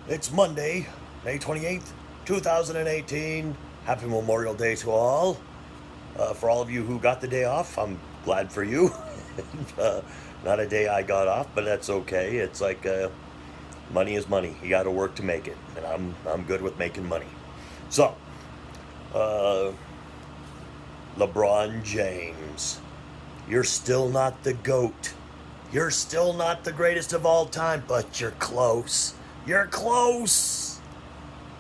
It's Monday, May 28th, 2018. Happy Memorial Day to all. For all of you who got the day off, I'm glad for you. uh, Not a day I got off, but that's okay. It's like money is money. You got to work to make it, and I'm good with making money. So, uh, LeBron James, you're still not the GOAT. You're still not the greatest of all time, but you're close. You're close.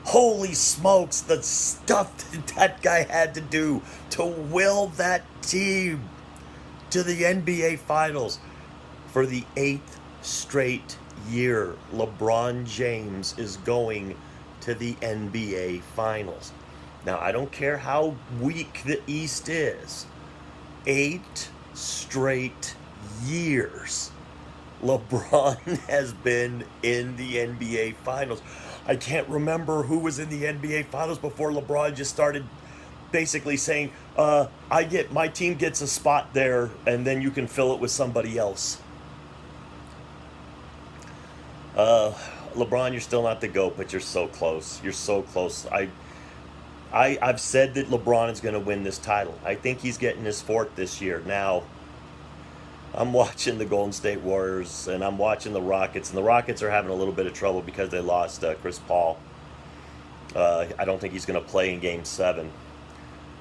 Holy smokes, the stuff that guy had to do to will that team to the NBA Finals for the eighth straight year. LeBron James is going to the NBA Finals. Now, I don't care how weak the East is, 8 straight years LeBron has been in the NBA Finals. I can't remember who was in the NBA Finals before LeBron just started basically saying, my team gets a spot there, and then you can fill it with somebody else. Uh, LeBron, you're still not the GOAT, but you're so close. You're so close. I've said that LeBron is going to win this title. I think he's getting his fourth this year. Now, I'm watching the Golden State Warriors and I'm watching the Rockets, and the Rockets are having a little bit of trouble because they lost Chris Paul. I don't think he's going to play in Game 7.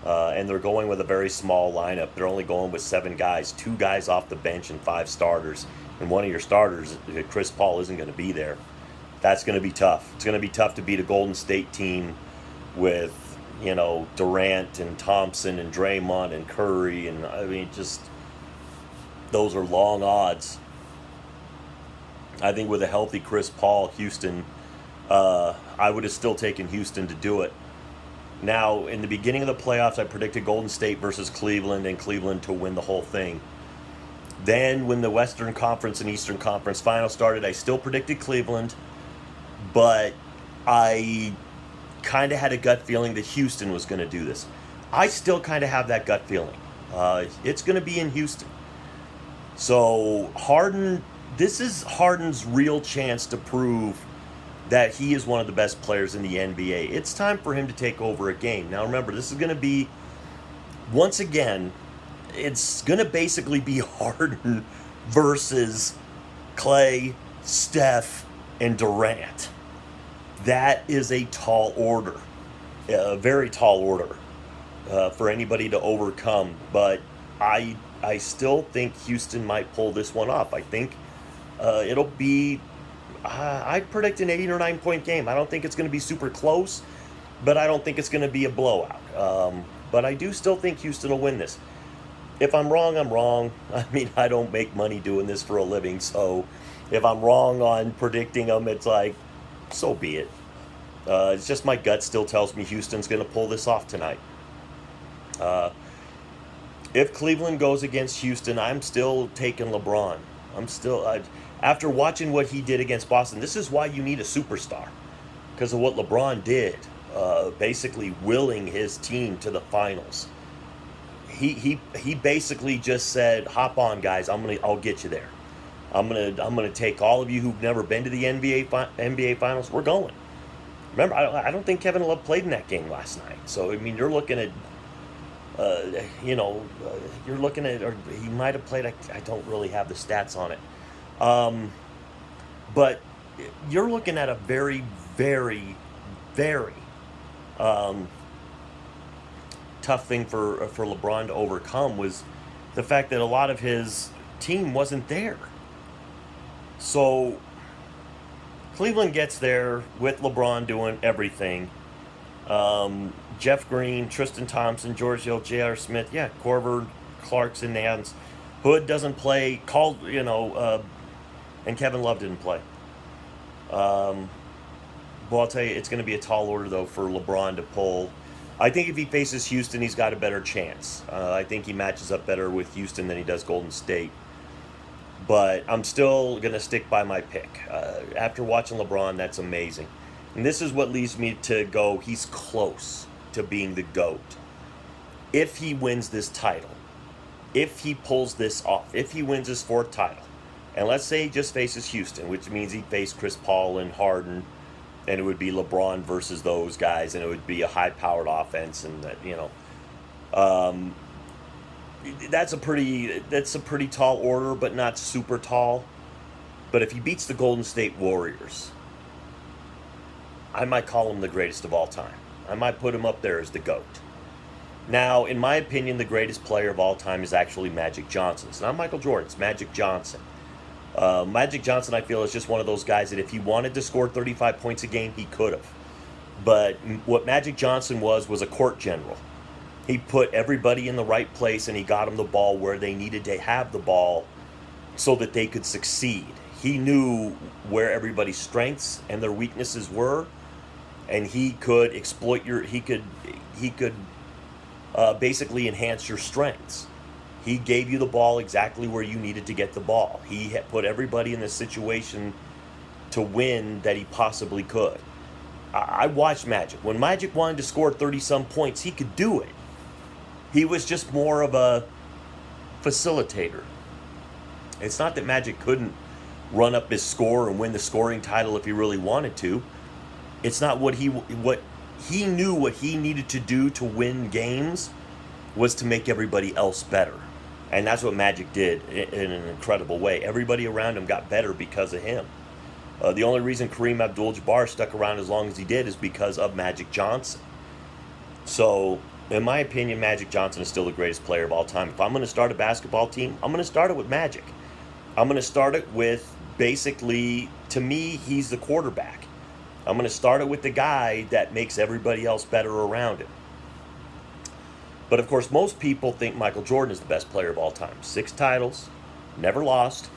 And they're going with a very small lineup. They're only going with 7 guys, 2 guys off the bench and 5 starters. And one of your starters, Chris Paul, isn't going to be there. That's going to be tough. It's going to be tough to beat a Golden State team with, Durant and Thompson and Draymond and Curry. And I mean, just those are long odds. I think with a healthy Chris Paul, Houston, I would have still taken Houston to do it. Now, in the beginning of the playoffs, I predicted Golden State versus Cleveland and Cleveland to win the whole thing. Then, when the Western Conference and Eastern Conference finals started, I still predicted Cleveland, but I kind of had a gut feeling that Houston was going to do this. I still kind of have that gut feeling. It's going to be in Houston. So, this is Harden's real chance to prove that he is one of the best players in the NBA. It's time for him to take over a game. Now remember, this is going to be, once again, it's going to basically be Harden versus Clay, Steph, and Durant. That is a tall order, a very tall order for anybody to overcome. But I still think Houston might pull this one off. I think it'll be, I'd predict an 8 or 9 point game. I don't think it's going to be super close, but I don't think it's going to be a blowout. But I do still think Houston will win this. If I'm wrong, I'm wrong. I mean, I don't make money doing this for a living, so if I'm wrong on predicting them, it's like, so be it. It's just my gut still tells me Houston's going to pull this off tonight. If Cleveland goes against Houston, I'm still taking LeBron. After watching what he did against Boston, this is why you need a superstar, because of what LeBron did, basically willing his team to the finals. He basically just said, "Hop on, guys. I'll get you there. I'm gonna take all of you who've never been to the NBA Finals. We're going." Remember, I don't think Kevin Love played in that game last night. So I mean, you're looking at or he might have played. I don't really have the stats on it. But you're looking at a very, very, very tough thing for LeBron to overcome, was the fact that a lot of his team wasn't there. So Cleveland gets there with LeBron doing everything. Jeff Green, Tristan Thompson, George Hill, J.R. Smith, Korver, Clarkson, Nance. Hood doesn't play. And Kevin Love didn't play. Well, I'll tell you, it's going to be a tall order, though, for LeBron to pull. I think if he faces Houston, he's got a better chance. I think he matches up better with Houston than he does Golden State. But I'm still going to stick by my pick. After watching LeBron, that's amazing. And this is what leads me to go, he's close to being the GOAT. If he wins this title, if he pulls this off, if he wins his 4th title, and let's say he just faces Houston, which means he faced Chris Paul and Harden and it would be LeBron versus those guys, and it would be a high-powered offense, and that um, that's a pretty tall order, but not super tall. But if he beats the Golden State Warriors, I might call him the greatest of all time. I might put him up there as the GOAT. Now, in my opinion, the greatest player of all time is actually Magic Johnson. It's not Michael Jordan, it's Magic Johnson. Magic Johnson, I feel, is just one of those guys that if he wanted to score 35 points a game, he could have. But what Magic Johnson was a court general. He put everybody in the right place, and he got them the ball where they needed to have the ball so that they could succeed. He knew where everybody's strengths and their weaknesses were, and he could exploit he could basically enhance your strengths. He gave you the ball exactly where you needed to get the ball. He had put everybody in the situation to win that he possibly could. I watched Magic. When Magic wanted to score 30-some points, he could do it. He was just more of a facilitator. It's not that Magic couldn't run up his score and win the scoring title if he really wanted to. It's not what he knew what he needed to do to win games was to make everybody else better. And that's what Magic did in an incredible way. Everybody around him got better because of him. The only reason Kareem Abdul-Jabbar stuck around as long as he did is because of Magic Johnson. So, in my opinion, Magic Johnson is still the greatest player of all time. If I'm going to start a basketball team, I'm going to start it with Magic. I'm going to start it with, basically, to me, he's the quarterback. I'm going to start it with the guy that makes everybody else better around him. But of course, most people think Michael Jordan is the best player of all time. 6 titles, never lost.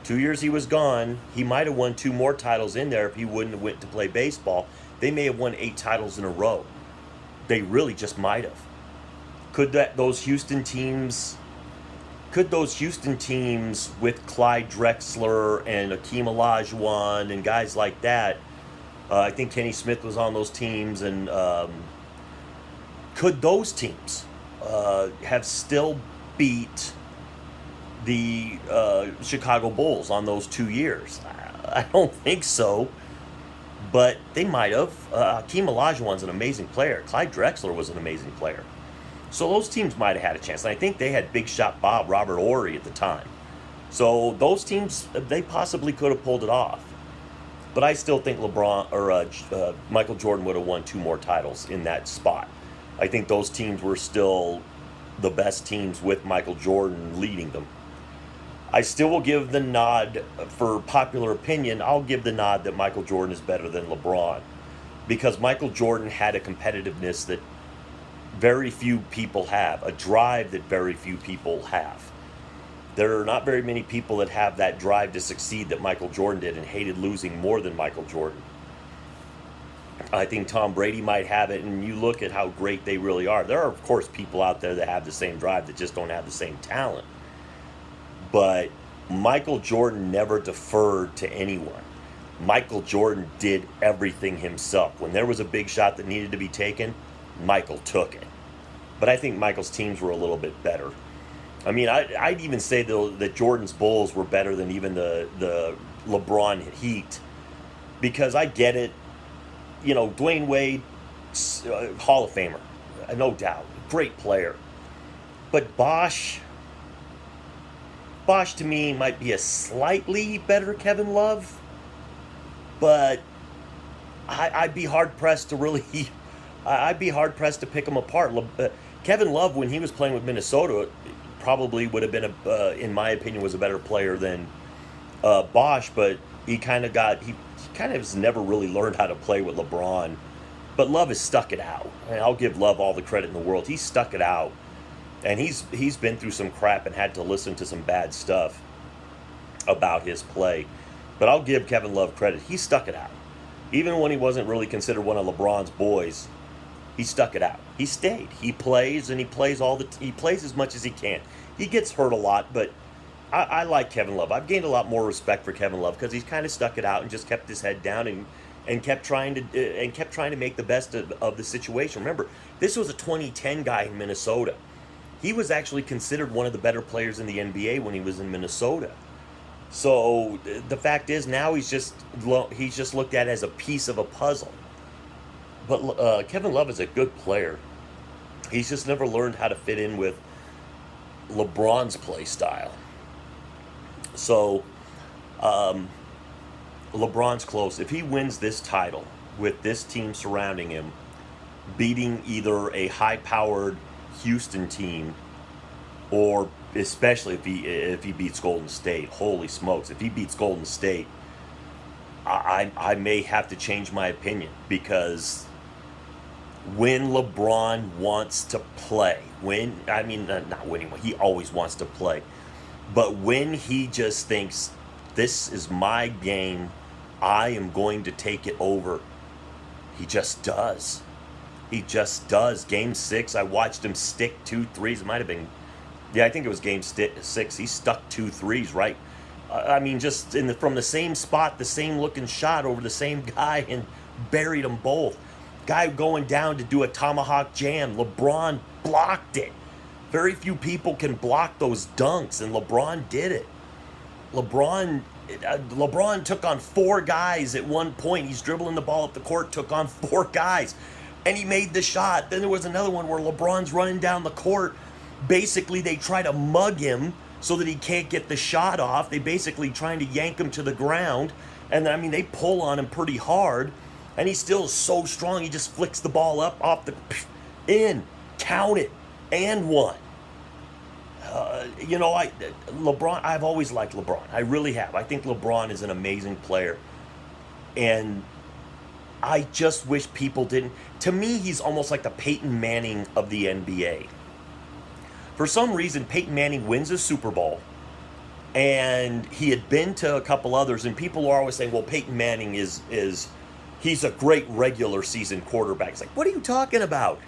2 years he was gone. He might have won 2 more titles in there if he wouldn't have went to play baseball. They may have won 8 titles in a row. They really just might have. Could those Houston teams with Clyde Drexler and Akeem Olajuwon and guys like that, I think Kenny Smith was on those teams, and could those teams have still beat the Chicago Bulls on those 2 years? I don't think so, but they might have. Akeem Olajuwon's an amazing player. Clyde Drexler was an amazing player. So those teams might have had a chance. And I think they had Big Shot Bob, Robert Horry at the time. So those teams, they possibly could have pulled it off. But I still think Michael Jordan would have won 2 more titles in that spot. I think those teams were still the best teams with Michael Jordan leading them. I still will give the nod, for popular opinion, I'll give the nod that Michael Jordan is better than LeBron. Because Michael Jordan had a competitiveness that very few people have, a drive that very few people have. There are not very many people that have that drive to succeed that Michael Jordan did, and hated losing more than Michael Jordan. I think Tom Brady might have it, and you look at how great they really are. There are, of course, people out there that have the same drive that just don't have the same talent. But Michael Jordan never deferred to anyone. Michael Jordan did everything himself. When there was a big shot that needed to be taken, Michael took it. But I think Michael's teams were a little bit better. I mean, I'd even say that Jordan's Bulls were better than even the LeBron Heat. Because I get it. You know, Dwayne Wade, Hall of Famer, no doubt. Great player. But Bosh to me might be a slightly better Kevin Love. But I'd be hard-pressed to really... I'd be hard-pressed to pick them apart. Kevin Love, when he was playing with Minnesota, probably would have been, in my opinion, was a better player than Bosh, but he kind of has never really learned how to play with LeBron. But Love has stuck it out. And I'll give Love all the credit in the world. He's stuck it out. And he's been through some crap and had to listen to some bad stuff about his play. But I'll give Kevin Love credit. He stuck it out. Even when he wasn't really considered one of LeBron's boys, he stuck it out. He stayed. He plays, and he plays as much as he can. He gets hurt a lot, but I like Kevin Love. I've gained a lot more respect for Kevin Love because he's kind of stuck it out and just kept his head down and kept trying to make the best of the situation. Remember, this was a 2010 guy in Minnesota. He was actually considered one of the better players in the NBA when he was in Minnesota. So the fact is, now he's just looked at as a piece of a puzzle. But Kevin Love is a good player. He's just never learned how to fit in with LeBron's play style. So LeBron's close. If he wins this title with this team surrounding him, beating either a high-powered Houston team, or especially if he beats Golden State, holy smokes! If he beats Golden State, I may have to change my opinion, because when LeBron wants to play, not winning, he always wants to play, but when he just thinks, this is my game, I am going to take it over, he just does. He just does. Game 6, I watched him stick 2 threes. It might have been, I think it was game 6. He stuck 2 threes, right? Just from the same spot, the same looking shot over the same guy, and buried them both. Guy going down to do a tomahawk jam. LeBron blocked it. Very few people can block those dunks, and LeBron did it. LeBron took on 4 guys at one point. He's dribbling the ball up the court, took on 4 guys, and he made the shot. Then there was another one where LeBron's running down the court. Basically, they try to mug him so that he can't get the shot off. They basically trying to yank him to the ground. And they pull on him pretty hard. And he's still so strong, he just flicks the ball up, off the, in, count it, and one. LeBron, I've always liked LeBron. I really have. I think LeBron is an amazing player. And I just wish people didn't. To me, he's almost like the Peyton Manning of the NBA. For some reason, Peyton Manning wins a Super Bowl, and he had been to a couple others, and people are always saying, well, Peyton Manning he's a great regular season quarterback. It's like, what are you talking about?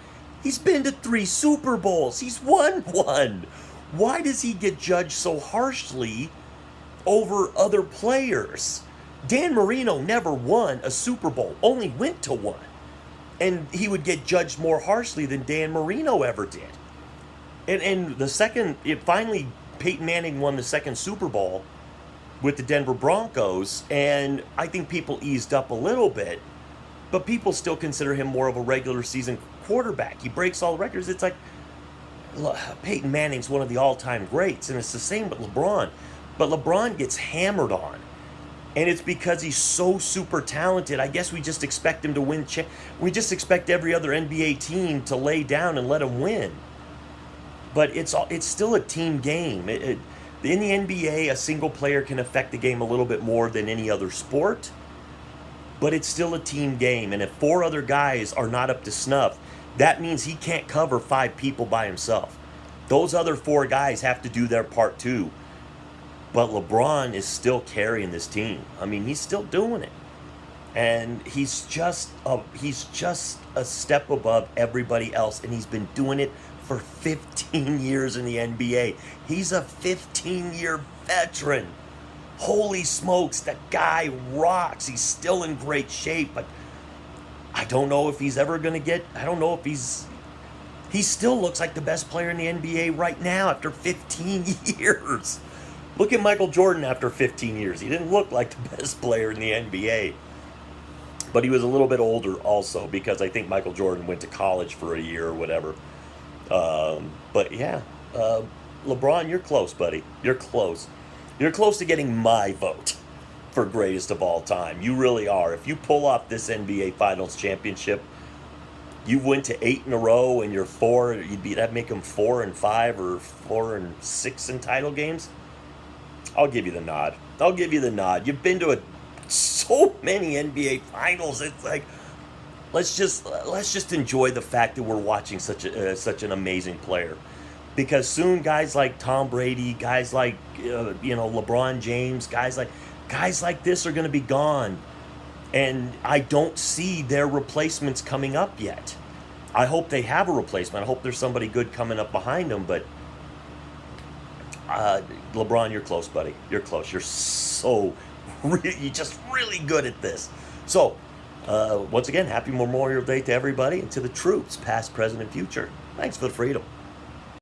He's been to 3 Super Bowls. He's won 1. Why does he get judged so harshly over other players? Dan Marino never won a Super Bowl, only went to 1. And he would get judged more harshly than Dan Marino ever did. And finally, Peyton Manning won the 2nd Super Bowl with the Denver Broncos, and I think people eased up a little bit, but people still consider him more of a regular season quarterback. He breaks all the records. It's like, Peyton Manning's one of the all-time greats, and it's the same with LeBron. But LeBron gets hammered on, and it's because he's so super talented. I guess we just expect him to win. We just expect every other NBA team to lay down and let him win. But it's still a team game. In the NBA, a single player can affect the game a little bit more than any other sport, but it's still a team game. And if 4 other guys are not up to snuff, that means he can't cover 5 people by himself. Those other 4 guys have to do their part too. But LeBron is still carrying this team. He's still doing it. And he's just a step above everybody else, and he's been doing it for 15 years in the NBA. He's a 15-year veteran. Holy smokes, that guy rocks. He's still in great shape, but I don't know if he's ever going to he still looks like the best player in the NBA right now after 15 years. Look at Michael Jordan after 15 years. He didn't look like the best player in the NBA. But he was a little bit older also, because I think Michael Jordan went to college for a year or whatever. But yeah, LeBron, you're close, buddy. You're close. You're close to getting my vote for greatest of all time. You really are. If you pull off this NBA Finals championship, you went to 8 in a row, and you're 4. That'd make them 4 and 5 or 4 and 6 in title games. I'll give you the nod. You've been to so many NBA Finals. It's like, let's just enjoy the fact that we're watching such an amazing player, because soon guys like Tom Brady, guys like LeBron James, guys like this are going to be gone, and I don't see their replacements coming up yet. I hope they have a replacement. I hope there's somebody good coming up behind them, but LeBron, you're close, buddy. You're close. You're just really good at this. So, once again, happy Memorial Day to everybody and to the troops, past, present, and future. Thanks for the freedom.